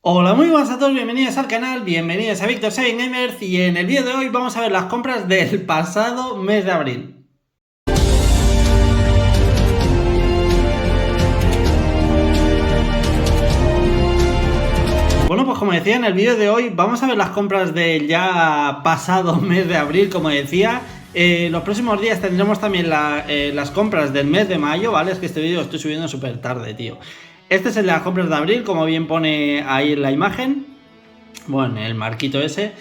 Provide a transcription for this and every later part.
Hola, muy buenas a todos, bienvenidos al canal, bienvenidos a Víctor 7 Gamers y en el vídeo de hoy vamos a ver las compras del pasado mes de abril. Bueno, pues como decía en el vídeo de hoy vamos a ver las compras del ya pasado mes de abril, como decía. Los próximos días tendremos también las compras del mes de mayo, ¿vale? Es que este vídeo lo estoy subiendo súper tarde, tío. Este es el de las compras de abril, como bien pone ahí en la imagen. Bueno, el marquito ese.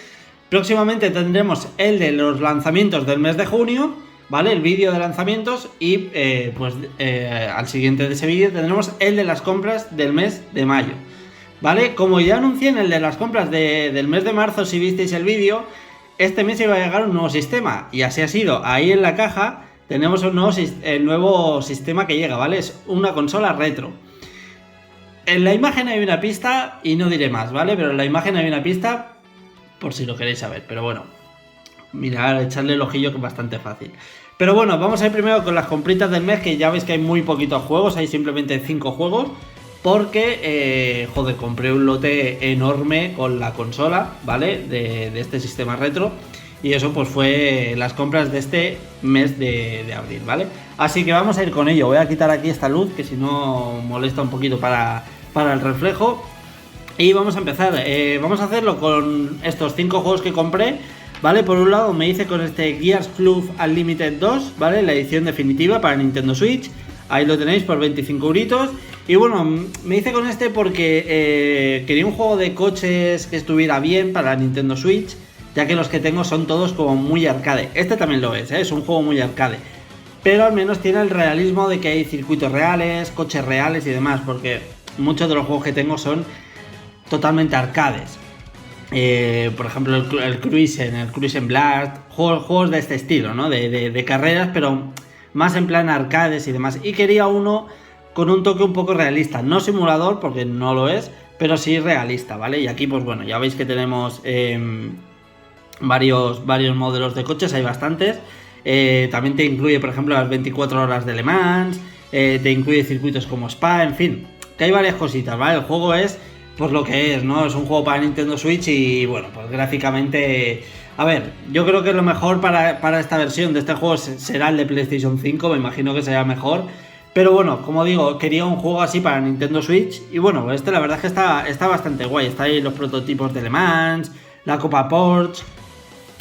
Próximamente tendremos el de los lanzamientos del mes de junio, ¿vale? El vídeo de lanzamientos y al siguiente de ese vídeo tendremos el de las compras del mes de mayo, ¿vale? Como ya anuncié en el de las compras del mes de marzo, si visteis el vídeo, este mes iba a llegar un nuevo sistema y así ha sido. Ahí en la caja tenemos el nuevo sistema que llega, ¿vale? Es una consola retro. En la imagen hay una pista y no diré más, ¿vale? Pero en la imagen hay una pista por si lo queréis saber. Pero bueno, mirad, echarle el ojillo que es bastante fácil. Pero bueno, vamos a ir primero con las compritas del mes, que ya veis que hay muy poquitos juegos, hay simplemente 5 juegos. Porque, joder, compré un lote enorme con la consola, ¿vale? De este sistema retro. Y eso pues fue las compras de este mes de abril, ¿vale? Así que vamos a ir con ello. Voy a quitar aquí esta luz, que si no molesta un poquito para el reflejo. Y vamos a empezar. Vamos a hacerlo con estos 5 juegos que compré, ¿vale? Por un lado me hice con este Gears Club Unlimited 2, ¿vale? La edición definitiva para Nintendo Switch. Ahí lo tenéis por 25 euritos. Y bueno, me hice con este porque quería un juego de coches que estuviera bien para Nintendo Switch, ya que los que tengo son todos como muy arcade. Este también lo es un juego muy arcade, pero al menos tiene el realismo de que hay circuitos reales, coches reales y demás, porque muchos de los juegos que tengo son totalmente arcades. Por ejemplo el Cruisen Blast, juegos de este estilo, ¿no? De carreras, pero más en plan arcades y demás. Y quería uno con un toque un poco realista, no simulador porque no lo es, pero sí realista, ¿vale? Y aquí pues bueno, ya veis que tenemos varios modelos de coches, hay bastantes. También te incluye, por ejemplo, las 24 horas de Le Mans, te incluye circuitos como Spa, en fin, que hay varias cositas, ¿vale? El juego es pues lo que es, ¿no? Es un juego para Nintendo Switch y bueno, pues gráficamente, a ver, yo creo que lo mejor para esta versión de este juego será el de PlayStation 5, me imagino que será mejor. Pero bueno, como digo, quería un juego así para Nintendo Switch. Y bueno, este la verdad es que está bastante guay. Está ahí los prototipos de Le Mans, la Copa Porsche.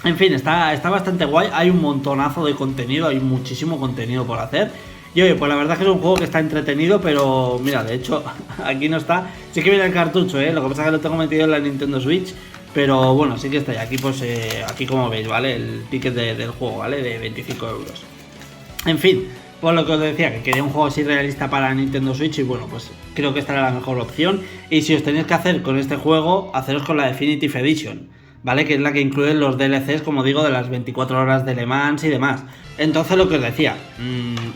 En fin, está bastante guay. Hay un montonazo de contenido, hay muchísimo contenido por hacer. Y oye, pues la verdad es que es un juego que está entretenido, pero mira, de hecho, aquí no está. Sí que viene el cartucho, lo que pasa es que lo tengo metido en la Nintendo Switch. Pero bueno, sí que está ahí. Aquí pues, aquí como veis, ¿vale? El ticket del juego, ¿vale? De 25 euros. En fin, por lo que os decía, que quería un juego así realista para Nintendo Switch y bueno, pues creo que esta era la mejor opción. Y si os tenéis que hacer con este juego, haceros con la Definitive Edition, ¿vale? Que es la que incluye los DLCs, como digo, de las 24 horas de Le Mans y demás. Entonces lo que os decía,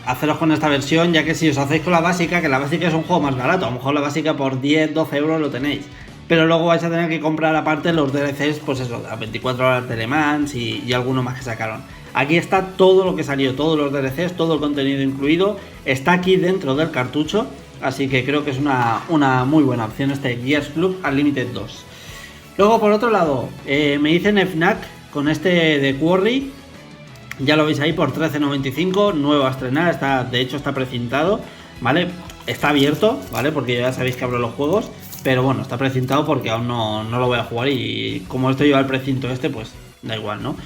haceros con esta versión, ya que si os hacéis con la básica, que la básica es un juego más barato, a lo mejor la básica por 10, 12 euros lo tenéis. Pero luego vais a tener que comprar aparte los DLCs, pues eso, las 24 horas de Le Mans y alguno más que sacaron. Aquí está todo lo que salió, todos los DLCs, todo el contenido incluido, está aquí dentro del cartucho, así que creo que es una muy buena opción este Gears Club Unlimited 2. Luego por otro lado, me hice en FNAC con este de Quarry, ya lo veis ahí por 13,95, nuevo a estrenar, de hecho está precintado, ¿vale? Está abierto, ¿vale? Porque ya sabéis que abro los juegos, pero bueno, está precintado porque aún no lo voy a jugar y como esto lleva el precinto pues da igual, ¿no?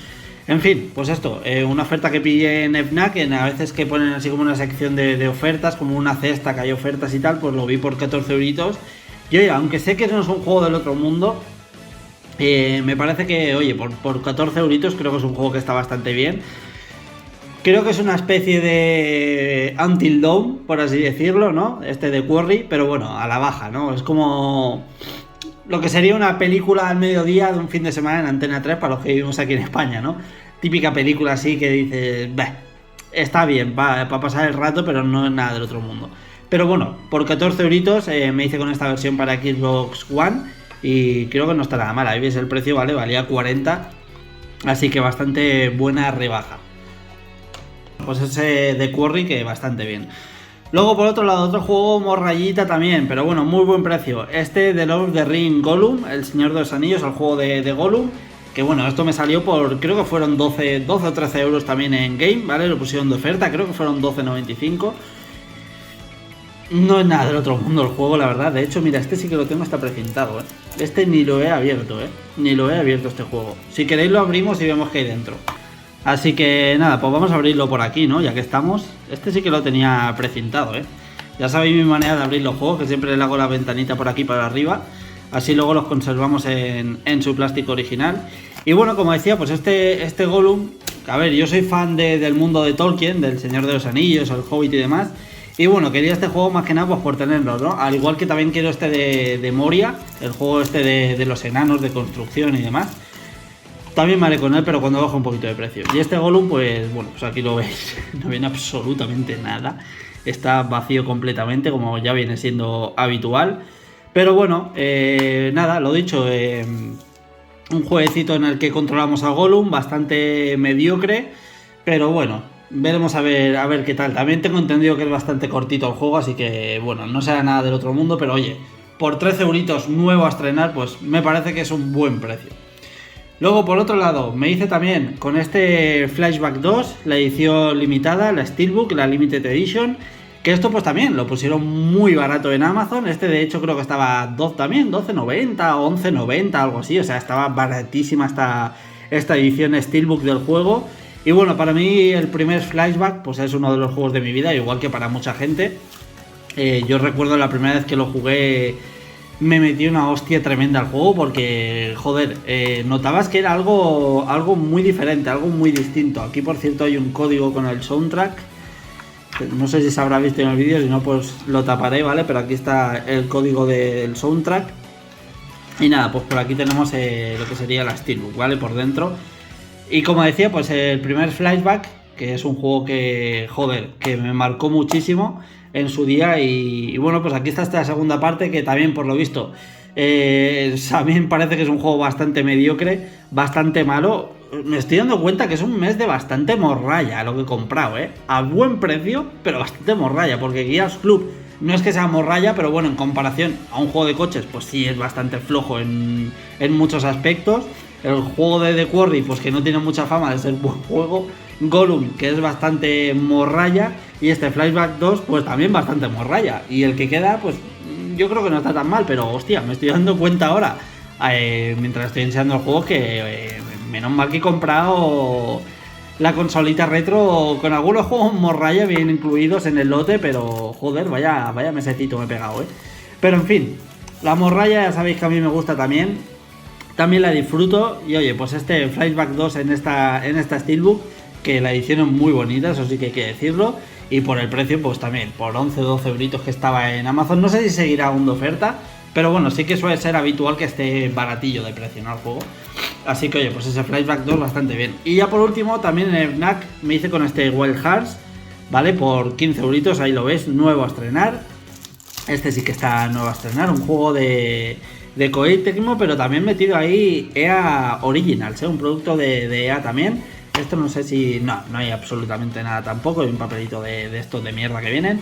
En fin, pues esto, una oferta que pillé en FNAC, a veces que ponen así como una sección de ofertas, como una cesta que hay ofertas y tal, pues lo vi por 14 euritos. Y oye, aunque sé que no es un juego del otro mundo, me parece que, oye, por 14 euritos creo que es un juego que está bastante bien. Creo que es una especie de Until Dawn, por así decirlo, ¿no? Este de Quarry, pero bueno, a la baja, ¿no? Es como lo que sería una película al mediodía de un fin de semana en Antena 3 para los que vivimos aquí en España, ¿no? Típica película así que dices, está bien, para pasar el rato, pero no es nada del otro mundo. Pero bueno, por 14 euritos me hice con esta versión para Xbox One y creo que no está nada mal. Ahí veis el precio, ¿vale? Valía 40, así que bastante buena rebaja. Pues ese de Quarry que bastante bien. Luego por otro lado, otro juego morrayita también, pero bueno, muy buen precio. Este de Lord of the Ring Gollum, el Señor de los Anillos, el juego de Gollum. Que bueno, esto me salió por, creo que fueron 12 o 13 euros también en Game, ¿vale? Lo pusieron de oferta, creo que fueron 12,95. No es nada del otro mundo el juego, la verdad. De hecho, mira, este sí que lo tengo hasta precintado, ¿eh? Este ni lo he abierto, ¿eh? Ni lo he abierto este juego. Si queréis lo abrimos y vemos qué hay dentro. Así que nada, pues vamos a abrirlo por aquí, ¿no? Ya que estamos. Este sí que lo tenía precintado, ¿eh? Ya sabéis mi manera de abrir los juegos, que siempre le hago la ventanita por aquí para arriba. Así luego los conservamos en su plástico original. Y bueno, como decía, pues este Gollum... A ver, yo soy fan del mundo de Tolkien, del Señor de los Anillos, el Hobbit y demás. Y bueno, quería este juego más que nada pues por tenerlo, ¿no? Al igual que también quiero este de Moria, el juego este de los enanos, de construcción y demás. También me haré con él, pero cuando baja un poquito de precio. Y este Gollum, pues bueno, pues aquí lo veis. No viene absolutamente nada. Está vacío completamente, como ya viene siendo habitual. Pero bueno, nada, lo dicho. Un jueguecito en el que controlamos a Gollum, bastante mediocre. Pero bueno, veremos a ver qué tal. También tengo entendido que es bastante cortito el juego, así que bueno, no será nada del otro mundo. Pero oye, por 13 euritos nuevo a estrenar, pues me parece que es un buen precio. Luego por otro lado me hice también con este Flashback 2, la edición limitada, la Steelbook, la Limited Edition, que esto pues también lo pusieron muy barato en Amazon. Este de hecho creo que estaba también 12,90 o 11,90, algo así, o sea, estaba baratísima esta edición Steelbook del juego. Y bueno, para mí el primer Flashback pues es uno de los juegos de mi vida, igual que para mucha gente. Yo recuerdo la primera vez que lo jugué, me metí una hostia tremenda al juego porque, joder, notabas que era algo muy diferente, algo muy distinto. Aquí, por cierto, hay un código con el soundtrack. No sé si se habrá visto en el vídeo, si no, pues lo taparé, ¿vale? Pero aquí está el código del soundtrack. Y nada, pues por aquí tenemos lo que sería la Steelbook, ¿vale? Por dentro. Y como decía, pues el primer Flashback, que es un juego que, joder, que me marcó muchísimo en su día. Y bueno, pues aquí está esta segunda parte que también, por lo visto, también parece que es un juego bastante mediocre, bastante malo. Me estoy dando cuenta que es un mes de bastante morralla lo que he comprado, a buen precio, pero bastante morralla, porque Gears Club no es que sea morralla, pero bueno, en comparación a un juego de coches, pues sí es bastante flojo en muchos aspectos. El juego de The Quarry, pues que no tiene mucha fama de ser buen juego. Gollum, que es bastante morralla, y este Flashback 2, pues también bastante morralla. Y el que queda, pues yo creo que no está tan mal, pero hostia, me estoy dando cuenta ahora, mientras estoy enseñando el juego, que menos mal que he comprado la consolita retro con algunos juegos morralla bien incluidos en el lote, pero joder, vaya mesetito me he pegado, Pero en fin, la morralla ya sabéis que a mí me gusta también la disfruto. Y oye, pues este Flashback 2 en esta Steelbook, que la edición es muy bonita, eso sí que hay que decirlo. Y por el precio, pues también, por 11 o 12 euritos que estaba en Amazon. No sé si seguirá aún de oferta, pero bueno, sí que suele ser habitual que esté baratillo de precio, ¿no? El juego. Así que oye, pues ese Flashback 2 bastante bien. Y ya por último, también en FNAC me hice con este Wild Hearts, ¿vale? Por 15 euritos, ahí lo ves, nuevo a estrenar. Este sí que está nuevo a estrenar, un juego de Koei Tecmo, pero también metido ahí EA Originals, un producto de EA también. Esto no sé si... No hay absolutamente nada tampoco, hay un papelito de estos de mierda que vienen.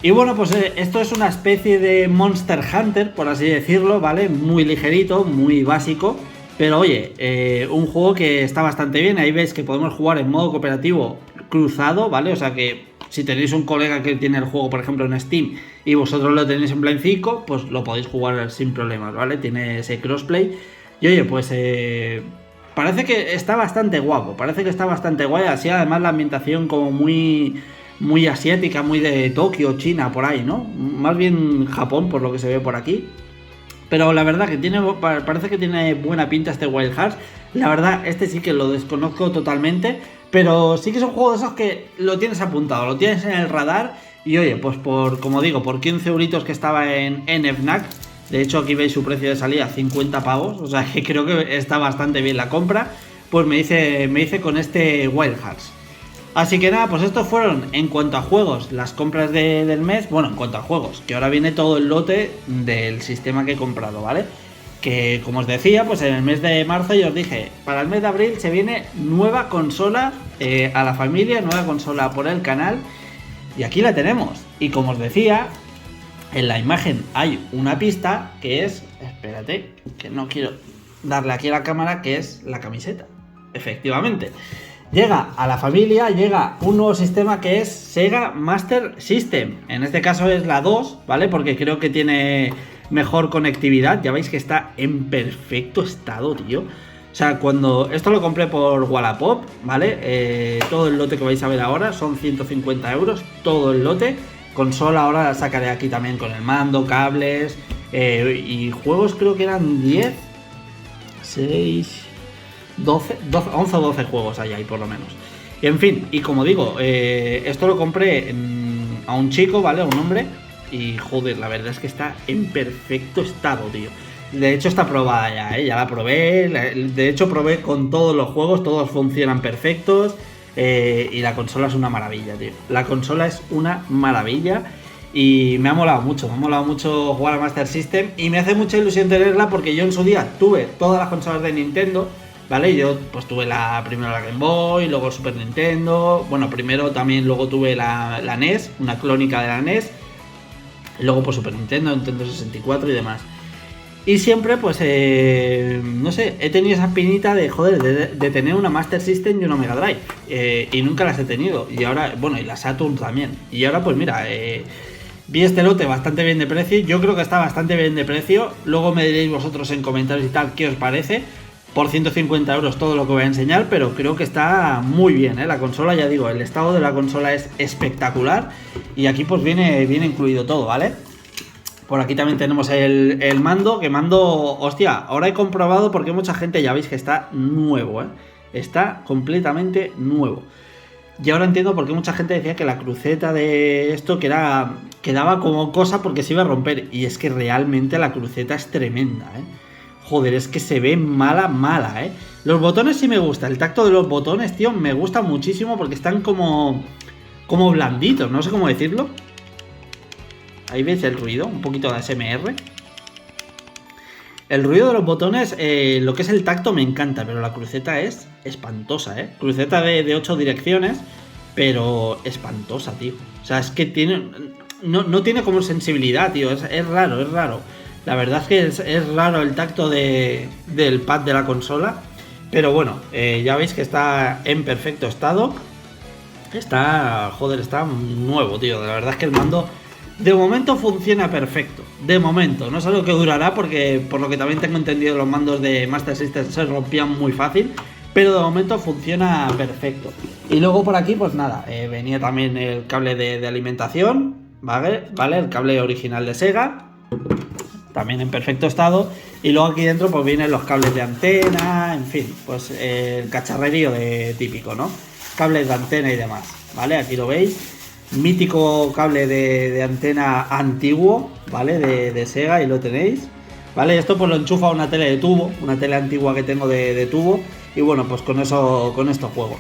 Y bueno, pues esto es una especie de Monster Hunter, por así decirlo, ¿vale? Muy ligerito, muy básico, pero oye, un juego que está bastante bien. Ahí veis que podemos jugar en modo cooperativo cruzado, ¿vale? O sea que si tenéis un colega que tiene el juego, por ejemplo, en Steam, y vosotros lo tenéis en Play 5, pues lo podéis jugar sin problemas, ¿vale? Tiene ese crossplay. Y oye, pues parece que está bastante guapo, parece que está bastante guay. Así además la ambientación como muy asiática, muy de Tokio, China, por ahí, ¿no? Más bien Japón, por lo que se ve por aquí. Pero la verdad que parece que tiene buena pinta este Wild Hearts. La verdad, este sí que lo desconozco totalmente, pero sí que es un juego de esos que lo tienes apuntado, lo tienes en el radar. Y oye, pues como digo, por 15 euritos que estaba en FNAC, de hecho aquí veis su precio de salida, 50 pavos, o sea que creo que está bastante bien la compra, pues me hice con este Wild Hearts. Así que nada, pues estos fueron en cuanto a juegos las compras del mes. Bueno, en cuanto a juegos, que ahora viene todo el lote del sistema que he comprado, ¿vale? Que como os decía, pues en el mes de marzo yo os dije, para el mes de abril se viene nueva consola a la familia, nueva consola por el canal. Y aquí la tenemos. Y como os decía, en la imagen hay una pista que es... Espérate, que no quiero darle aquí a la cámara, que es la camiseta. Efectivamente. Llega a la familia, llega un nuevo sistema que es Sega Master System. En este caso es la 2, ¿vale? Porque creo que tiene mejor conectividad. Ya veis que está en perfecto estado, tío. O sea, cuando esto lo compré por Wallapop, ¿vale? Todo el lote que vais a ver ahora son 150 euros, todo el lote. Consola ahora la sacaré aquí también con el mando, cables y juegos creo que eran 10, 6, 12, 11 o 12 juegos hay ahí por lo menos. Y en fin, y como digo, esto lo compré a un chico, ¿vale? A un hombre. Y joder, la verdad es que está en perfecto estado, tío. De hecho está probada ya, ya la probé. De hecho probé con todos los juegos, todos funcionan perfectos. Y la consola es una maravilla, tío. La consola es una maravilla. Y me ha molado mucho jugar a Master System. Y me hace mucha ilusión tenerla porque yo en su día tuve todas las consolas de Nintendo, ¿vale? Yo pues tuve primero la Game Boy, luego el Super Nintendo. Bueno, primero también luego tuve la NES, una clónica de la NES. Luego por Super Nintendo, Nintendo 64 y demás. Y siempre, pues, no sé, he tenido esa espinita de, joder, de tener una Master System y una Mega Drive. Y nunca las he tenido. Y ahora, bueno, y la Saturn también. Y ahora, pues mira, vi este lote bastante bien de precio. Yo creo que está bastante bien de precio. Luego me diréis vosotros en comentarios y tal qué os parece. Por 150 euros todo lo que voy a enseñar, pero creo que está muy bien, ¿eh? La consola, ya digo, el estado de la consola es espectacular. Y aquí pues viene incluido todo, ¿vale? Por aquí también tenemos el mando, que mando, hostia, ahora he comprobado porque mucha gente ya veis que está nuevo, ¿eh? Está completamente nuevo. Y ahora entiendo por qué mucha gente decía que la cruceta de esto quedaba como cosa porque se iba a romper. Y es que realmente la cruceta es tremenda, ¿eh? Joder, es que se ve mala, ¿eh? Los botones sí me gusta, el tacto de los botones, tío, me gusta muchísimo porque están como blanditos, no sé cómo decirlo. Ahí veis el ruido, un poquito de ASMR. El ruido de los botones, lo que es el tacto me encanta, pero la cruceta es espantosa, ¿eh? Cruceta de 8 direcciones, pero espantosa, tío. O sea, es que no tiene como sensibilidad, tío, es raro. La verdad es que es raro el tacto del pad de la consola. Pero bueno, ya veis que está en perfecto estado. Está nuevo, tío. La verdad es que el mando de momento funciona perfecto. De momento, no sé lo que durará porque por lo que también tengo entendido los mandos de Master System se rompían muy fácil. Pero de momento funciona perfecto. Y luego por aquí pues nada, venía también el cable de alimentación, ¿vale? El cable original de Sega, también en perfecto estado. Y luego aquí dentro pues vienen los cables de antena, en fin, pues el cacharrerío típico, ¿no? Cables de antena y demás, ¿vale? Aquí lo veis. Mítico cable de antena antiguo, ¿vale? De Sega, y lo tenéis, ¿vale? Esto pues lo enchufa a una tele de tubo, una tele antigua que tengo de tubo. Y bueno, pues con esto juego.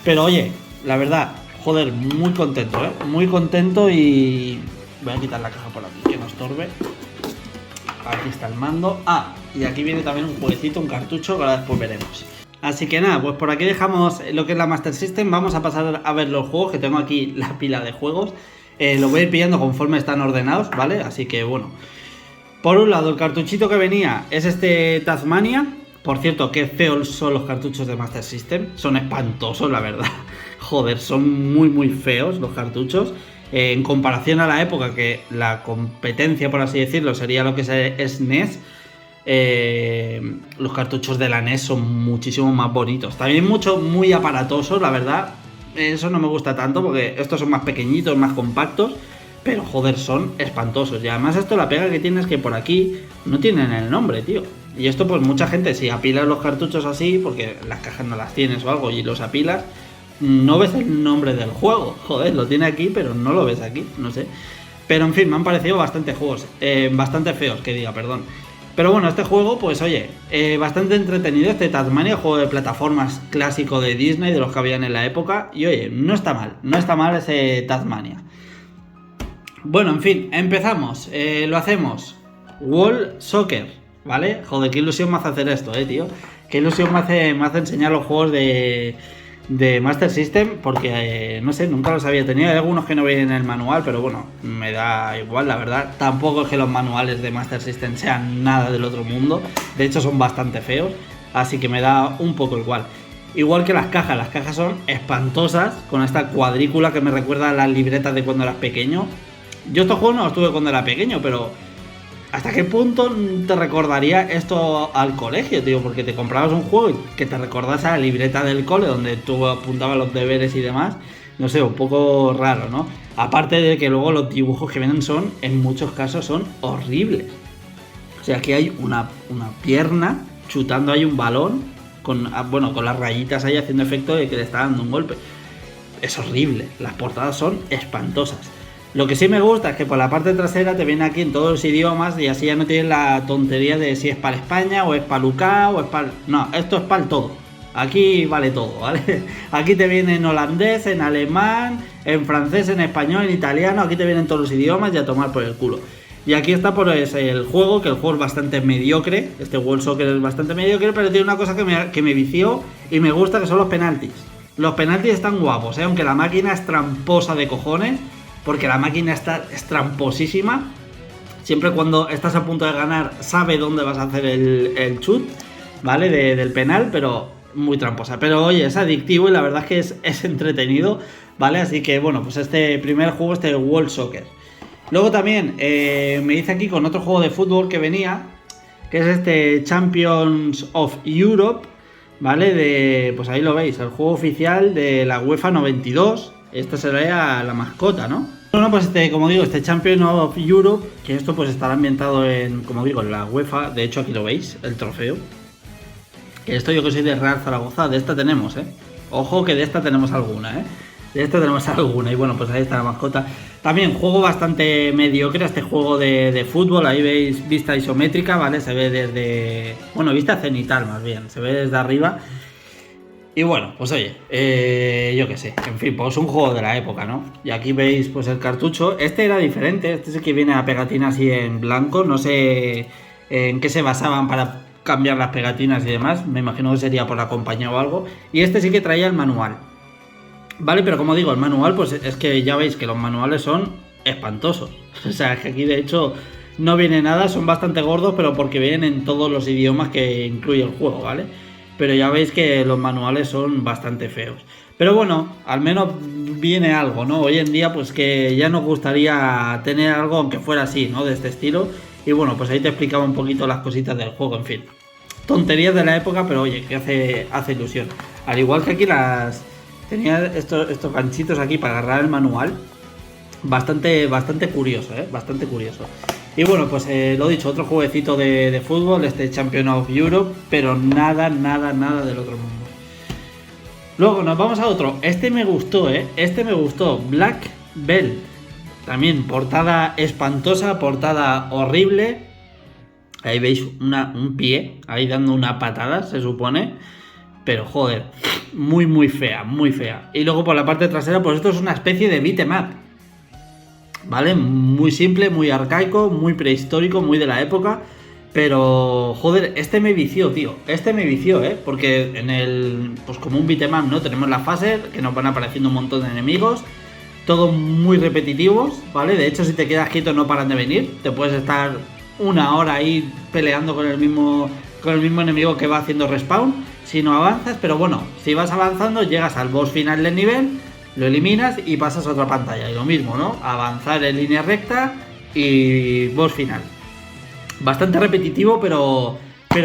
Pero oye, la verdad, joder, muy contento, ¿eh? Muy contento. Y voy a quitar la caja por aquí, que no estorbe. Aquí está el mando. Ah, y aquí viene también un jueguecito, un cartucho, que ahora después veremos. Así que nada, pues por aquí dejamos lo que es la Master System. Vamos a pasar a ver los juegos, que tengo aquí la pila de juegos. Los voy a ir pillando conforme están ordenados, ¿vale? Así que bueno. Por un lado, el cartuchito que venía es este Tasmania. Por cierto, qué feos son los cartuchos de Master System. Son espantosos, la verdad. Joder, son muy feos los cartuchos. En comparación a la época, que la competencia, por así decirlo, sería lo que es NES. Los cartuchos de la NES son muchísimo más bonitos. También muy aparatosos, la verdad. Eso no me gusta tanto porque estos son más pequeñitos, más compactos. Pero joder, son espantosos. Y además esto, la pega que tiene es que por aquí no tienen el nombre, tío. Y esto pues mucha gente, si apilas los cartuchos así, porque las cajas no las tienes o algo y los apilas, no ves el nombre del juego. Joder, lo tiene aquí pero no lo ves aquí, no sé. Pero en fin, me han parecido bastante feos, que diga, perdón. Pero bueno, este juego, pues oye, bastante entretenido, este Tasmania, juego de plataformas clásico de Disney, de los que habían en la época. Y oye, no está mal ese Tasmania. Bueno, en fin, empezamos, lo hacemos. Wall Soccer, ¿vale? Joder, qué ilusión me hace hacer esto, tío. Qué ilusión me hace enseñar los juegos de de Master System, porque no sé, nunca los había tenido. Hay algunos que no vienen en el manual, pero bueno, me da igual, la verdad. Tampoco es que los manuales de Master System sean nada del otro mundo, de hecho son bastante feos, así que me da un poco igual. Igual que las cajas son espantosas, con esta cuadrícula que me recuerda a las libretas de cuando eras pequeño. Yo estos juegos no los tuve cuando era pequeño, pero ¿hasta qué punto te recordaría esto al colegio, tío? Porque te comprabas un juego que te recordase a la libreta del cole, donde tú apuntabas los deberes y demás. No sé, un poco raro, ¿no? Aparte de que luego los dibujos que vienen son, en muchos casos, son horribles. O sea, aquí hay una pierna chutando ahí un balón, con las rayitas ahí haciendo efecto de que le está dando un golpe. Es horrible, las portadas son espantosas. Lo que sí me gusta es que por la parte trasera te viene aquí en todos los idiomas y así ya no tienes la tontería de si es para España o es para UK o es para... No, esto es para el todo. Aquí vale todo, ¿vale? Aquí te viene en holandés, en alemán, en francés, en español, en italiano. Aquí te vienen todos los idiomas y a tomar por el culo. Y aquí está pues el juego, que el juego es bastante mediocre. Este World Soccer es bastante mediocre, pero tiene una cosa que me vició y me gusta, que son los penaltis. Los penaltis están guapos, aunque la máquina es tramposa de cojones, porque la máquina es tramposísima. Siempre cuando estás a punto de ganar sabe dónde vas a hacer el chut, ¿vale? Del penal, pero muy tramposa. Pero oye, es adictivo y la verdad es que es entretenido, ¿vale? Así que bueno, pues este primer juego, este World Soccer. Luego también me hice aquí con otro juego de fútbol que venía, que es este Champions of Europe, ¿vale? Pues ahí lo veis, el juego oficial de la UEFA 92. Esta sería la mascota, ¿no? Bueno, pues como digo, este Champions of Europe, que esto pues estará ambientado en, como digo, en la UEFA. De hecho aquí lo veis, el trofeo. Que esto yo que soy de Real Zaragoza, de esta tenemos, Ojo que de esta tenemos alguna, De esta tenemos alguna. Y bueno, pues ahí está la mascota. También juego bastante mediocre, este juego de fútbol. Ahí veis vista isométrica, ¿vale? Se ve desde... Bueno, vista cenital más bien. Se ve desde arriba. Y bueno, pues oye, yo qué sé. En fin, pues un juego de la época, ¿no? Y aquí veis pues el cartucho. Este era diferente. Este es el que viene a pegatina así en blanco. No sé en qué se basaban para cambiar las pegatinas y demás. Me imagino que sería por la compañía o algo. Y este sí que traía el manual. Vale, pero como digo, el manual, pues es que ya veis que los manuales son espantosos. O sea, que aquí de hecho no viene nada, son bastante gordos, pero porque vienen en todos los idiomas que incluye el juego, ¿vale? Pero ya veis que los manuales son bastante feos. Pero bueno, al menos viene algo, ¿no? Hoy en día, pues que ya nos gustaría tener algo, aunque fuera así, ¿no? De este estilo. Y bueno, pues ahí te explicaba un poquito las cositas del juego, en fin. Tonterías de la época, pero oye, que hace ilusión. Al igual que aquí tenía estos ganchitos aquí para agarrar el manual. Bastante curioso, bastante curioso. Y bueno, pues lo dicho, otro jueguecito de fútbol, este Champions of Europe, pero nada del otro mundo. Luego nos vamos a otro. Este me gustó, Black Belt. También portada espantosa, portada horrible. Ahí veis un pie, ahí dando una patada, se supone. Pero joder, muy fea, muy fea. Y luego por la parte trasera, pues esto es una especie de beat'em up, ¿vale? Muy simple, muy arcaico, muy prehistórico, muy de la época. Pero joder, este me vició, tío. Este me vició, porque pues como un beat'em up, ¿no? Tenemos las fases, que nos van apareciendo un montón de enemigos. Todos muy repetitivos, ¿vale? De hecho, si te quedas quieto no paran de venir. Te puedes estar una hora ahí peleando con el mismo enemigo que va haciendo respawn. Si no avanzas, pero bueno, si vas avanzando llegas al boss final del nivel, lo eliminas y pasas a otra pantalla. Y lo mismo, ¿no? Avanzar en línea recta y boss final. Bastante repetitivo, pero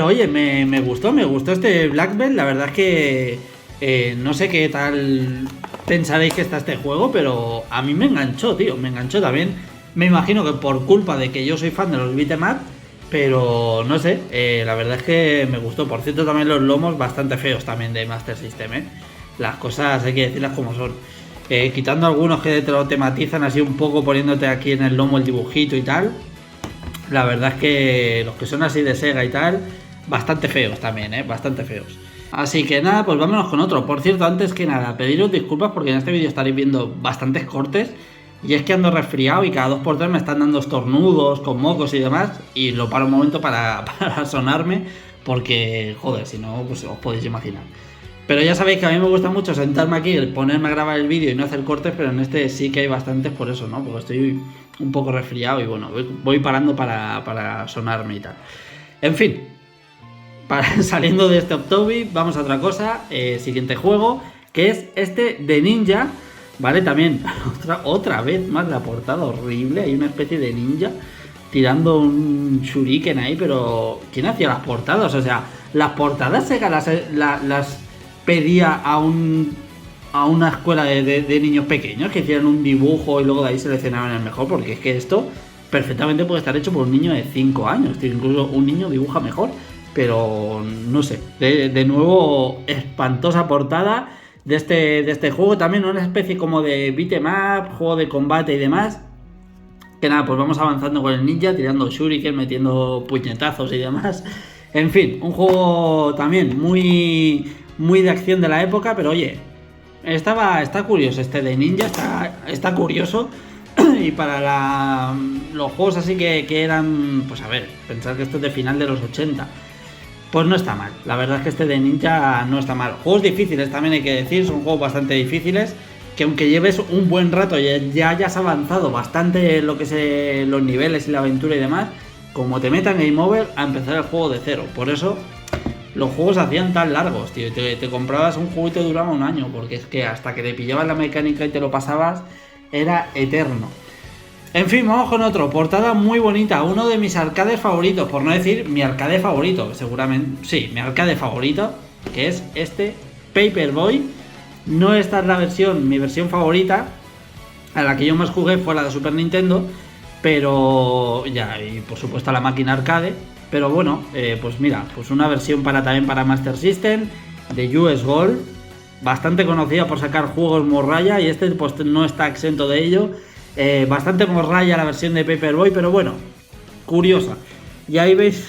oye, me gustó este Black Belt. La verdad es que no sé qué tal pensaréis que está este juego, pero a mí me enganchó, tío. Me enganchó también. Me imagino que por culpa de que yo soy fan de los beat'em up, pero no sé, la verdad es que me gustó. Por cierto, también los lomos bastante feos también de Master System, Las cosas hay que decirlas como son. Quitando algunos que te lo tematizan así un poco, poniéndote aquí en el lomo el dibujito y tal. La verdad es que los que son así de Sega y tal, bastante feos también, bastante feos. Así que nada, pues vámonos con otro. Por cierto, antes que nada, pediros disculpas porque en este vídeo estaréis viendo bastantes cortes. Y es que ando resfriado y cada 2x3 me están dando estornudos con mocos y demás. Y lo paro un momento para sonarme porque, joder, si no, pues os podéis imaginar. Pero ya sabéis que a mí me gusta mucho sentarme aquí, ponerme a grabar el vídeo y no hacer cortes, pero en este sí que hay bastantes por eso, ¿no? Porque estoy un poco resfriado y bueno, voy parando para sonarme y tal. En fin, saliendo de este off-topic, vamos a otra cosa. Siguiente juego, que es este de Ninja, ¿vale? También, otra vez más la portada horrible. Hay una especie de ninja tirando un shuriken ahí, pero ¿quién hacía las portadas? O sea, las portadas Sega las pedía a una escuela de niños pequeños que hicieran un dibujo y luego de ahí seleccionaban el mejor, porque es que esto perfectamente puede estar hecho por un niño de 5 años, incluso un niño dibuja mejor, pero no sé, de nuevo espantosa portada de este juego, también una especie como de beat'em up, juego de combate y demás. Que nada, pues vamos avanzando con el ninja, tirando shuriken, metiendo puñetazos y demás. En fin, un juego también muy de acción de la época, pero oye, está curioso este de ninja, está curioso. Y para los juegos así que eran, pues a ver, pensar que esto es de final de los 80, pues no está mal. La verdad es que este de ninja no está mal. Juegos difíciles también hay que decir, son juegos bastante difíciles, que aunque lleves un buen rato y ya hayas avanzado bastante en lo que es los niveles y la aventura y demás, como te metan game over, a empezar el juego de cero. Por eso los juegos se hacían tan largos, tío. Te comprabas un juego y te duraba un año, porque es que hasta que te pillabas la mecánica y te lo pasabas, era eterno. En fin, vamos con otro. Portada muy bonita, uno de mis arcades favoritos, por no decir mi arcade favorito, seguramente, sí, mi arcade favorito, que es este Paperboy. No esta es mi versión favorita, a la que yo más jugué fue la de Super Nintendo, pero ya, y por supuesto la máquina arcade, pero bueno, pues mira, pues una versión también para Master System, de US Gold, bastante conocida por sacar juegos morralla, y este pues no está exento de ello. Bastante morralla la versión de Paperboy, pero bueno, curiosa. Y ahí veis,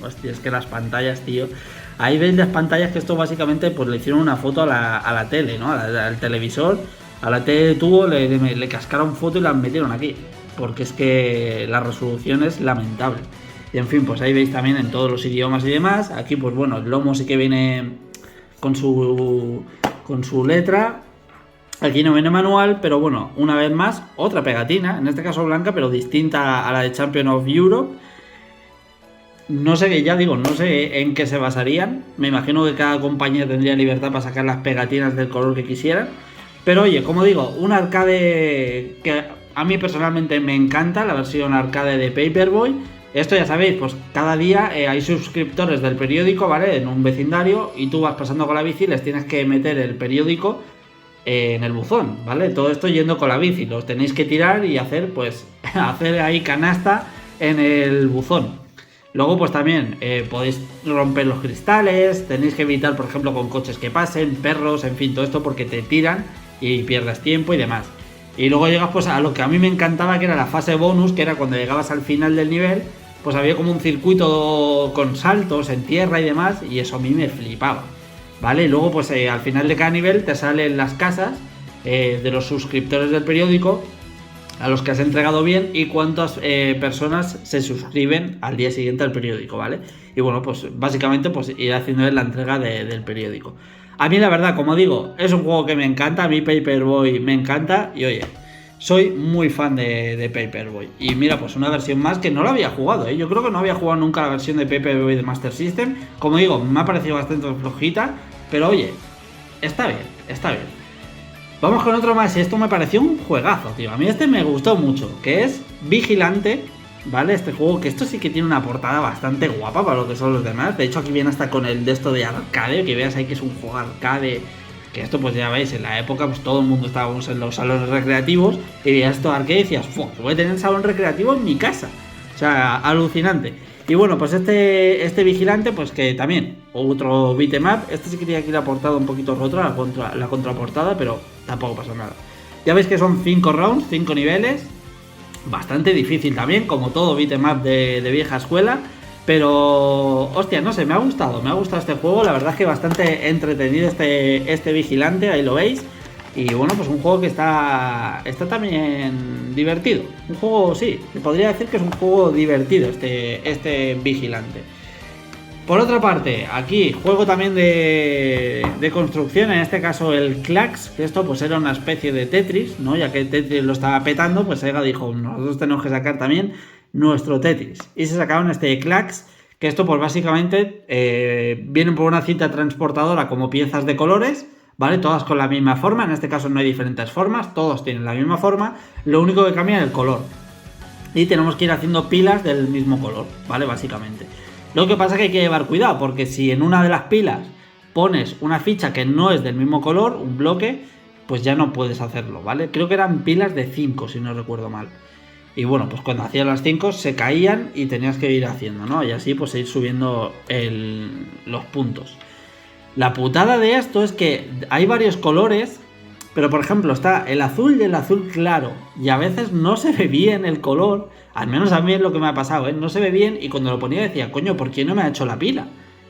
hostia, es que las pantallas, tío. Ahí veis las pantallas que esto básicamente pues le hicieron una foto a la tele, ¿no? Al televisor, a la tele de tubo, le cascaron foto y la metieron aquí. Porque es que la resolución es lamentable. Y en fin, pues ahí veis también en todos los idiomas y demás. Aquí pues bueno, el lomo sí que viene con su letra. Aquí no viene manual, pero bueno, una vez más, otra pegatina, en este caso blanca, pero distinta a la de Champion of Europe. No sé, ya digo, no sé en qué se basarían. Me imagino que cada compañía tendría libertad para sacar las pegatinas del color que quisieran. Pero oye, como digo, un arcade que a mí personalmente me encanta, la versión arcade de Paperboy. Esto ya sabéis, pues cada día hay suscriptores del periódico, ¿vale? En un vecindario, y tú vas pasando con la bici y les tienes que meter el periódico en el buzón, ¿vale? Todo esto yendo con la bici, los tenéis que tirar y hacer ahí canasta en el buzón. Luego pues también podéis romper los cristales, tenéis que evitar por ejemplo con coches que pasen, perros, en fin, todo esto porque te tiran y pierdes tiempo y demás. Y luego llegas pues a lo que a mí me encantaba, que era la fase bonus, que era cuando llegabas al final del nivel, pues había como un circuito con saltos en tierra y demás, y eso a mí me flipaba. ¿Vale? Y luego pues al final de cada nivel te salen las casas de los suscriptores del periódico a los que has entregado bien y cuántas personas se suscriben al día siguiente al periódico, ¿vale? Y bueno, pues básicamente pues ir haciendo la entrega del periódico. A mí la verdad, como digo, es un juego que me encanta, a mí Paperboy me encanta y oye, soy muy fan de Paperboy. Y mira, pues una versión más que no la había jugado, ¿eh? Yo creo que no había jugado nunca la versión de Paperboy de Master System. Como digo, me ha parecido bastante flojita, pero oye, está bien, está bien. Vamos con otro más, y esto me pareció un juegazo, tío. A mí este me gustó mucho, que es Vigilante, ¿vale? Este juego, que esto sí que tiene una portada bastante guapa para lo que son los demás. De hecho, aquí viene hasta con el de esto de arcade, que veas ahí que es un juego arcade. Que esto pues ya veis, en la época pues todo el mundo estábamos en los salones recreativos y veías esto arcade y decías, voy a tener un salón recreativo en mi casa. O sea, alucinante. Y bueno, pues este Vigilante, pues que también, otro beat'em up. Este sí que tiene aquí la portada un poquito rota, la contraportada, pero tampoco pasa nada. Ya veis que son 5 rounds, 5 niveles. Bastante difícil también, como todo beat'em up de vieja escuela. Pero, hostia, no sé, me ha gustado este juego. La verdad es que bastante entretenido este Vigilante, ahí lo veis. Y bueno, pues un juego que está también divertido. Un juego, sí, se podría decir que es un juego divertido este Vigilante. Por otra parte, aquí juego también de construcción, en este caso el Clax, que esto pues era una especie de Tetris, ¿no? Ya que Tetris lo estaba petando, pues Sega dijo, nosotros tenemos que sacar también nuestro Tetris. Y se sacaron este Clax, que esto pues básicamente vienen por una cinta transportadora como piezas de colores, ¿vale? Todas con la misma forma, en este caso no hay diferentes formas, todos tienen la misma forma, lo único que cambia es el color. Y tenemos que ir haciendo pilas del mismo color, ¿vale? Básicamente. Lo que pasa es que hay que llevar cuidado, porque si en una de las pilas pones una ficha que no es del mismo color, un bloque, pues ya no puedes hacerlo, ¿vale? Creo que eran pilas de 5, si no recuerdo mal. Y bueno, pues cuando hacías las 5 se caían y tenías que ir haciendo, ¿no? Y así pues ir subiendo los puntos. La putada de esto es que hay varios colores, pero por ejemplo está el azul y el azul claro, y a veces no se ve bien el color, al menos a mí es lo que me ha pasado, ¿eh? No se ve bien, y cuando lo ponía decía, coño, ¿por qué no me ha hecho la pila?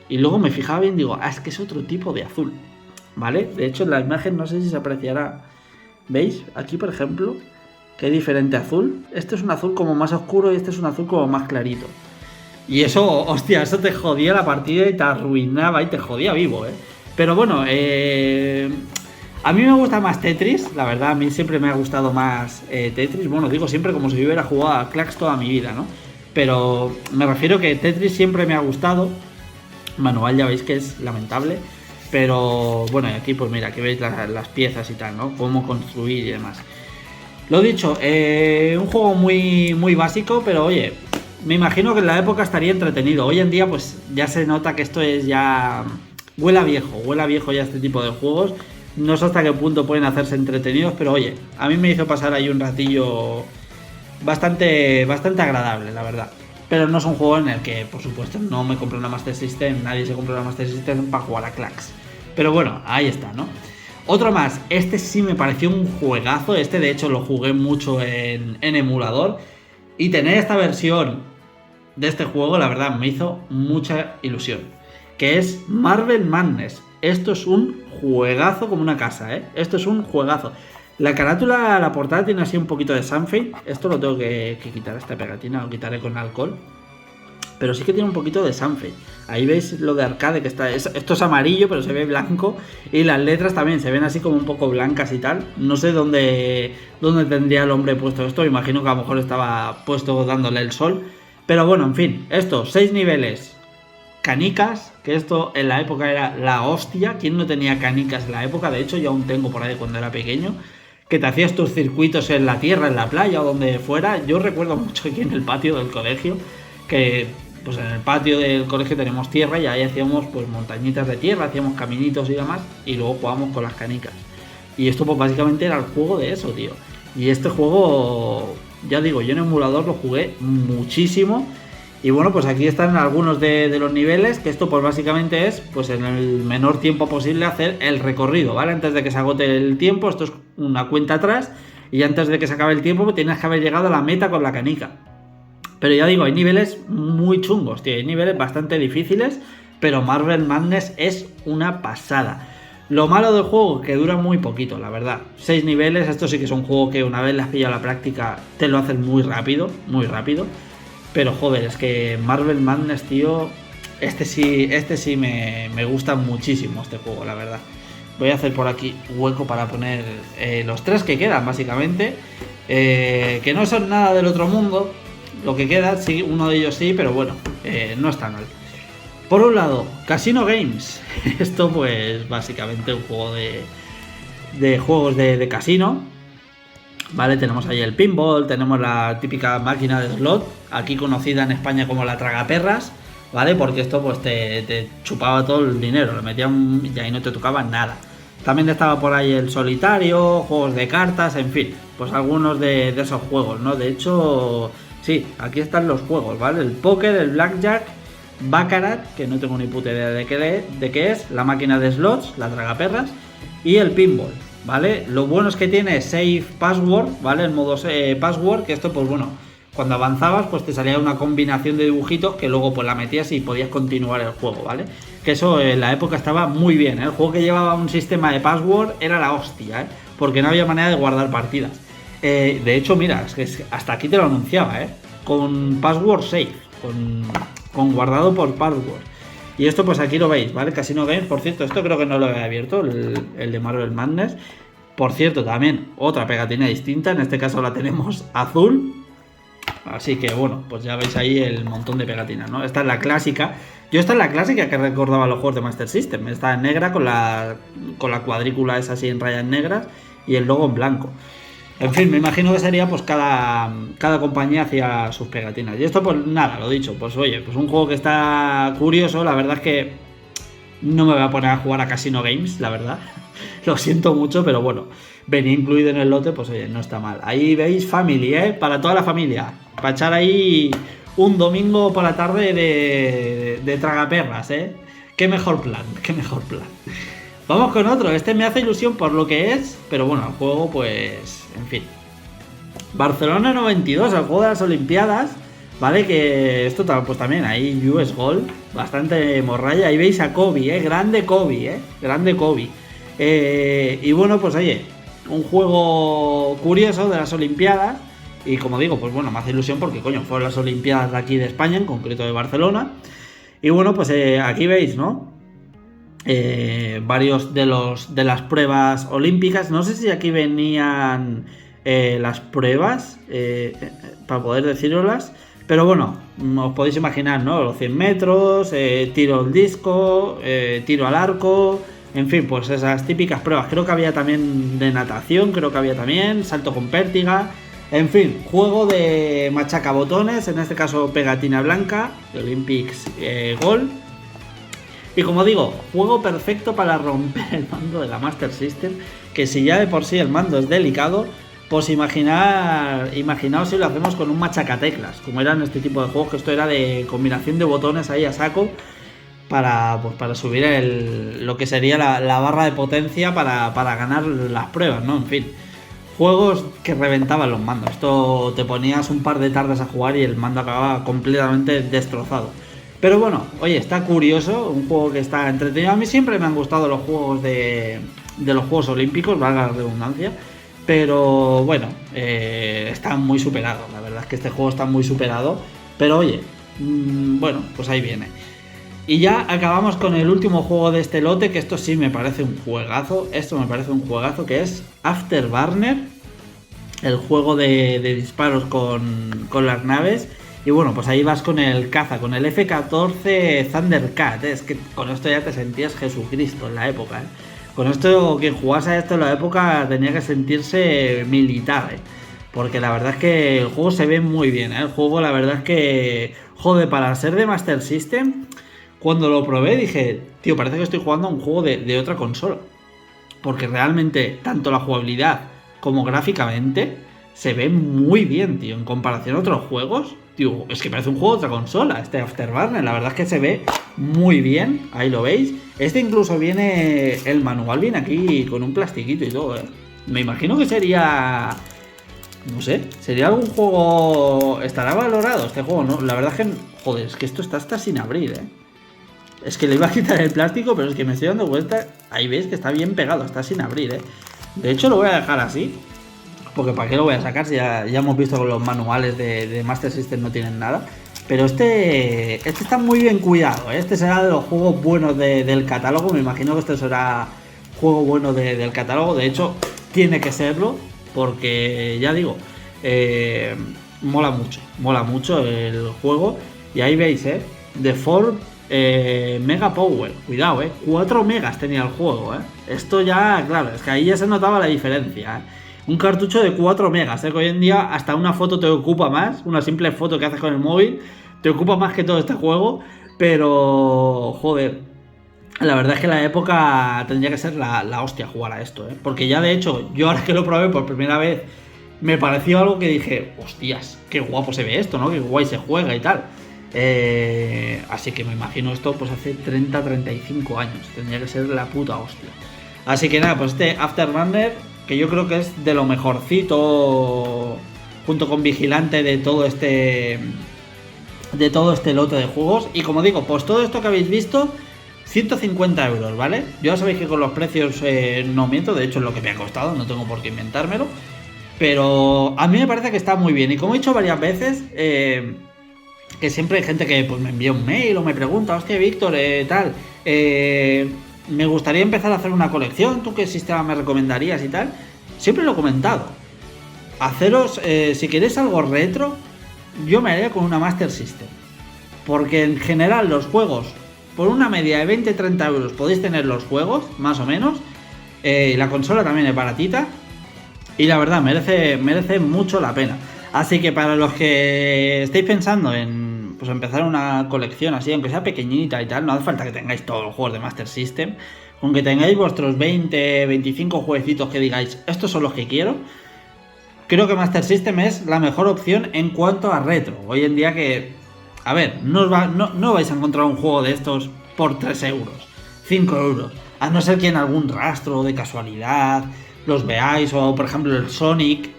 Y luego me fijaba bien y digo, es que es otro tipo de azul, ¿vale? De hecho en la imagen no sé si se apreciará, ¿veis? Aquí por ejemplo, que hay diferente azul, este es un azul como más oscuro y este es un azul como más clarito. Y eso, hostia, eso te jodía la partida y te arruinaba y te jodía vivo, ¿eh? Pero bueno, a mí me gusta más Tetris, la verdad, a mí siempre me ha gustado más Tetris. Bueno, digo siempre como si hubiera jugado a Clax toda mi vida, ¿no? Pero me refiero que Tetris siempre me ha gustado. Manual ya veis que es lamentable. Pero bueno, y aquí pues mira, aquí veis las piezas y tal, ¿no? Cómo construir y demás. Lo dicho, un juego muy, muy básico, pero oye, me imagino que en la época estaría entretenido. Hoy en día pues ya se nota que esto es ya... huele a viejo ya este tipo de juegos. No sé hasta qué punto pueden hacerse entretenidos, pero oye, a mí me hizo pasar ahí un ratillo bastante agradable, la verdad. Pero no es un juego en el que, por supuesto, no me compré una Master System, nadie se compró una Master System para jugar a Clax. Pero bueno, ahí está, ¿no? Otro más, este sí me pareció un juegazo, este de hecho lo jugué mucho en emulador. Y tener esta versión de este juego, la verdad, me hizo mucha ilusión. Que es Marvel Madness. Esto es un juegazo como una casa, ¿eh? Esto es un juegazo. La carátula, la portada tiene así un poquito de Sunfade. Esto lo tengo que quitar, esta pegatina, lo quitaré con alcohol. Pero sí que tiene un poquito de Sunfade. Ahí veis lo de arcade que está. Esto es amarillo, pero se ve blanco. Y las letras también se ven así como un poco blancas y tal. No sé dónde tendría el hombre puesto esto. Imagino que a lo mejor estaba puesto dándole el sol. Pero bueno, en fin, esto, 6 niveles. Canicas, que esto en la época era la hostia. ¿Quién no tenía canicas en la época? De hecho, yo aún tengo por ahí cuando era pequeño. Que te hacías tus circuitos en la tierra, en la playa o donde fuera. Yo recuerdo mucho aquí en el patio del colegio que pues en el patio del colegio tenemos tierra y ahí hacíamos pues montañitas de tierra, hacíamos caminitos y demás, y luego jugábamos con las canicas. Y esto pues básicamente era el juego de eso, tío. Y este juego, ya digo, yo en emulador lo jugué muchísimo. Y bueno, pues aquí están algunos de los niveles, que esto pues básicamente es, pues en el menor tiempo posible hacer el recorrido, ¿vale? Antes de que se agote el tiempo, esto es una cuenta atrás, y antes de que se acabe el tiempo pues tienes que haber llegado a la meta con la canica. Pero ya digo, hay niveles muy chungos, tío, hay niveles bastante difíciles, pero Marvel Madness es una pasada. Lo malo del juego, que dura muy poquito, la verdad. 6 niveles, esto sí que es un juego que una vez le has pillado la práctica, te lo hacen muy rápido, muy rápido. Pero joder, es que Marvel Madness, tío, este sí me gusta muchísimo este juego, la verdad. Voy a hacer por aquí hueco para poner los 3 que quedan, básicamente. Que no son nada del otro mundo. Lo que queda, sí, uno de ellos sí, pero bueno, no está mal. Por un lado, Casino Games. Esto pues básicamente un juego de juegos de casino. Vale, tenemos ahí el pinball, tenemos la típica máquina de slot, aquí conocida en España como la tragaperras, ¿vale? Porque esto pues te chupaba todo el dinero, lo metían y ahí no te tocaba nada. También estaba por ahí el solitario, juegos de cartas, en fin, pues algunos de esos juegos, ¿no? De hecho, sí, aquí están los juegos, ¿vale? El póker, el blackjack, baccarat, que no tengo ni puta idea de qué es, la máquina de slots, la tragaperras, y el pinball. ¿Vale? Lo bueno es que tiene Save Password, ¿vale? El modo Password, que esto pues bueno, cuando avanzabas pues te salía una combinación de dibujitos que luego pues la metías y podías continuar el juego, ¿vale? Que eso en la época estaba muy bien, ¿eh? El juego que llevaba un sistema de password era la hostia, ¿eh? Porque no había manera de guardar partidas. De hecho, mira, es que hasta aquí te lo anunciaba, ¿eh? Con Password Save, con guardado por password. Y esto pues aquí lo veis, ¿vale? Casino Games, por cierto, esto creo que no lo he abierto, el de Marvel Madness. Por cierto, también otra pegatina distinta, en este caso la tenemos azul. Así que bueno, pues ya veis ahí el montón de pegatinas, ¿no? Esta es la clásica. Yo esta es la clásica que recordaba los juegos de Master System. Está en negra con la cuadrícula esa así en rayas negras y el logo en blanco. En fin, me imagino que sería pues cada compañía hacía sus pegatinas. Y esto pues nada, lo dicho, pues oye, pues un juego que está curioso, la verdad es que no me voy a poner a jugar a Casino Games, la verdad. Lo siento mucho, pero bueno, venía incluido en el lote, pues oye, no está mal. Ahí veis Family, para toda la familia. Para echar ahí un domingo por la tarde de tragaperras, Qué mejor plan, qué mejor plan. Vamos con otro, este me hace ilusión por lo que es, pero bueno, el juego pues, en fin. Barcelona 92, el juego de las Olimpiadas, ¿vale? Que esto pues también, ahí US Gold, bastante morralla. Ahí veis a Kobe, grande Kobe, grande Kobe. Y bueno, pues oye, un juego curioso de las Olimpiadas. Y como digo, pues bueno, me hace ilusión porque coño, fueron las Olimpiadas de aquí de España, en concreto de Barcelona. Y bueno, pues aquí veis, ¿no? Varios de las pruebas olímpicas. No sé si aquí venían las pruebas para poder deciroslas. Pero bueno, os podéis imaginar, ¿no? Los 100 metros, tiro al disco, tiro al arco. En fin, pues esas típicas pruebas. Creo que había también de natación, creo que había también salto con pértiga. En fin, juego de machacabotones, en este caso pegatina blanca, de Olympics Gold. Y como digo, juego perfecto para romper el mando de la Master System, que si ya de por sí el mando es delicado, pues imaginaos si lo hacemos con un machacateclas, como eran este tipo de juegos, que esto era de combinación de botones ahí a saco, para subir lo que sería la barra de potencia para ganar las pruebas, ¿no? En fin. Juegos que reventaban los mandos. Esto te ponías un par de tardes a jugar y el mando acababa completamente destrozado. Pero bueno, oye, está curioso, un juego que está entretenido. A mí siempre me han gustado los juegos de los Juegos Olímpicos, valga la redundancia. Pero bueno, está muy superado. La verdad es que este juego está muy superado. Pero oye, bueno, pues ahí viene. Y ya acabamos con el último juego de este lote, que esto sí me parece un juegazo. Esto me parece un juegazo, que es Afterburner, el juego de disparos con las naves. Y bueno, pues ahí vas con el caza, con el F-14 Thundercat. Es que con esto ya te sentías Jesucristo en la época. Con esto, quien jugase a esto en la época tenía que sentirse militar. Porque la verdad es que el juego se ve muy bien. El juego, la verdad es que, joder, para ser de Master System, cuando lo probé dije, tío, parece que estoy jugando a un juego de otra consola. Porque realmente, tanto la jugabilidad como gráficamente, se ve muy bien, tío. En comparación a otros juegos, tío, es que parece un juego de otra consola, este Afterburner. La verdad es que se ve muy bien, ahí lo veis. Este incluso viene, el manual viene aquí con un plastiquito y todo, Me imagino que sería, no sé, sería algún juego, estará valorado este juego, ¿no? La verdad es que, joder, es que esto está hasta sin abrir, Es que le iba a quitar el plástico, pero es que me estoy dando cuenta. Ahí veis que está bien pegado, está sin abrir, De hecho lo voy a dejar así, porque para qué lo voy a sacar si ya hemos visto que los manuales de Master System no tienen nada. Pero este está muy bien cuidado, Este será de los juegos buenos del catálogo. Me imagino que este será juego bueno del catálogo. De hecho, tiene que serlo, porque ya digo, mola mucho el juego. Y ahí veis, The Form Mega Power, cuidado, 4 megas tenía el juego, Esto ya, claro, es que ahí ya se notaba la diferencia, Un cartucho de 4 megas, que hoy en día hasta una foto te ocupa más, una simple foto que haces con el móvil, te ocupa más que todo este juego. Pero, joder, la verdad es que en la época tendría que ser la hostia jugar a esto, Porque ya de hecho, yo ahora que lo probé por primera vez, me pareció algo que dije, hostias, qué guapo se ve esto, ¿no? Qué guay se juega y tal. Así que me imagino esto pues hace 30-35 años. Tendría que ser la puta hostia. Así que nada, pues este Afterburner, que yo creo que es de lo mejorcito, junto con Vigilante, de todo este lote de juegos. Y como digo, pues todo esto que habéis visto, 150 euros, ¿vale? Ya sabéis que con los precios no miento. De hecho es lo que me ha costado, no tengo por qué inventármelo. Pero a mí me parece que está muy bien. Y como he dicho varias veces, que siempre hay gente que pues me envía un mail o me pregunta, hostia, Víctor, tal, me gustaría empezar a hacer una colección, ¿tú qué sistema me recomendarías y tal? Siempre lo he comentado. Haceros, si queréis algo retro, yo me haría con una Master System. Porque en general los juegos, por una media de 20-30 euros podéis tener los juegos, más o menos. La consola también es baratita. Y la verdad, merece mucho la pena. Así que para los que estéis pensando en pues empezar una colección así, aunque sea pequeñita y tal, no hace falta que tengáis todos los juegos de Master System. Con que tengáis vuestros 20-25 jueguecitos que digáis, estos son los que quiero. Creo que Master System es la mejor opción en cuanto a retro. Hoy en día que, a ver, no vais a encontrar un juego de estos por 3 euros, 5 euros. A no ser que en algún rastro de casualidad los veáis, o por ejemplo el Sonic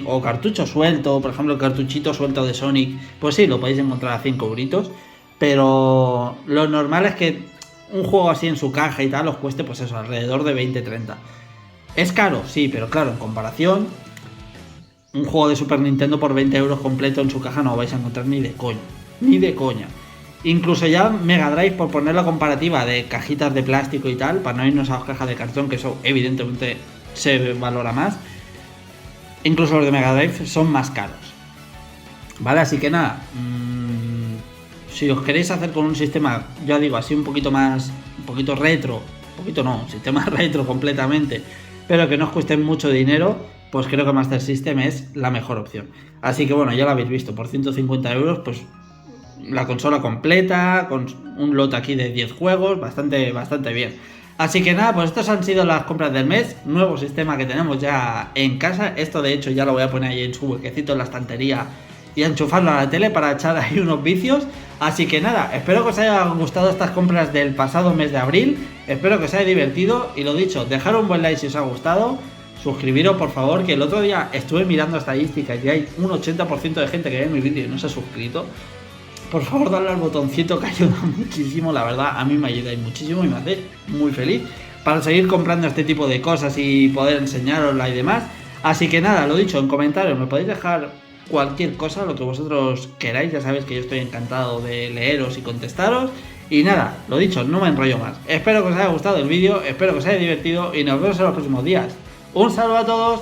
o cartucho suelto, por ejemplo el cartuchito suelto de Sonic, pues sí, lo podéis encontrar a 5 euritos, pero lo normal es que un juego así en su caja y tal os cueste pues eso, alrededor de 20-30. Es caro, sí, pero claro, en comparación, un juego de Super Nintendo por 20 euros completo en su caja no vais a encontrar ni de coña. Incluso ya Mega Drive, por poner la comparativa de cajitas de plástico y tal, para no irnos a las cajas de cartón, que eso evidentemente se valora más, incluso los de Mega Drive son más caros, ¿vale? Así que nada, si os queréis hacer con un sistema, ya digo, así un poquito retro, un sistema retro completamente, pero que no os cueste mucho dinero, pues creo que Master System es la mejor opción. Así que bueno, ya lo habéis visto, por 150 euros, pues la consola completa, con un lot aquí de 10 juegos, bastante bien. Así que nada, pues estas han sido las compras del mes, nuevo sistema que tenemos ya en casa. Esto de hecho ya lo voy a poner ahí en su huequecito en la estantería y a enchufarlo a la tele para echar ahí unos vicios. Así que nada, espero que os hayan gustado estas compras del pasado mes de abril, espero que os haya divertido y lo dicho, dejad un buen like si os ha gustado, suscribiros por favor, que el otro día estuve mirando estadísticas y hay un 80% de gente que ve mi vídeo y no se ha suscrito. Por favor, dadle al botoncito que ayuda muchísimo, la verdad, a mí me ayudáis muchísimo y me hace muy feliz para seguir comprando este tipo de cosas y poder enseñarosla y demás. Así que nada, lo dicho, en comentarios me podéis dejar cualquier cosa, lo que vosotros queráis, ya sabéis que yo estoy encantado de leeros y contestaros. Y nada, lo dicho, no me enrollo más. Espero que os haya gustado el vídeo, espero que os haya divertido y nos vemos en los próximos días. Un saludo a todos.